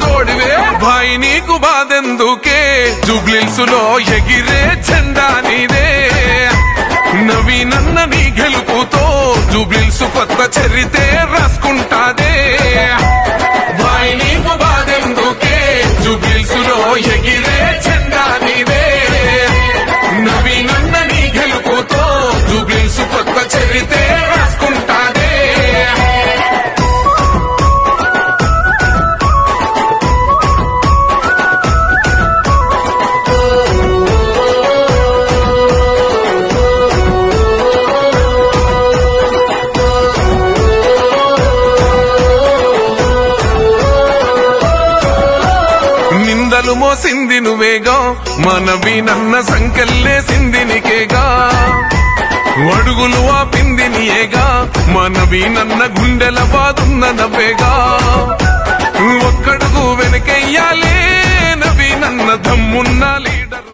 తోడివే భాయ్ నీకు బాధెందుకే జూబ్లీహిల్స్ లో ఎగిరే జెండా నీదే నవీనన్న నీ గెలుపుతో జూబ్లీహిల్స్ కొత్త చరితే రాసుకుంటాదే భాయ్ నీకు బాధెందుకే జూబ్లీహిల్స్ లో ఎగిరే జెండా నీదే నవీనన్న నీ గెలుపుతో జూబ్లీహిల్స్ కొత్త చరితే రాసుకుంటాదే నిందలు మోసింది నువ్వేగా మనవీనన్న సంకెళ్ళేసింది నీకేగా అడుగులు ఆపింది నీయేగా మనవీనన్న గుండెల బాదున్న నవ్వేగా ఒక్కడుగు వెనకెయ్యాలే నవీనన్న దమ్మున్నాలి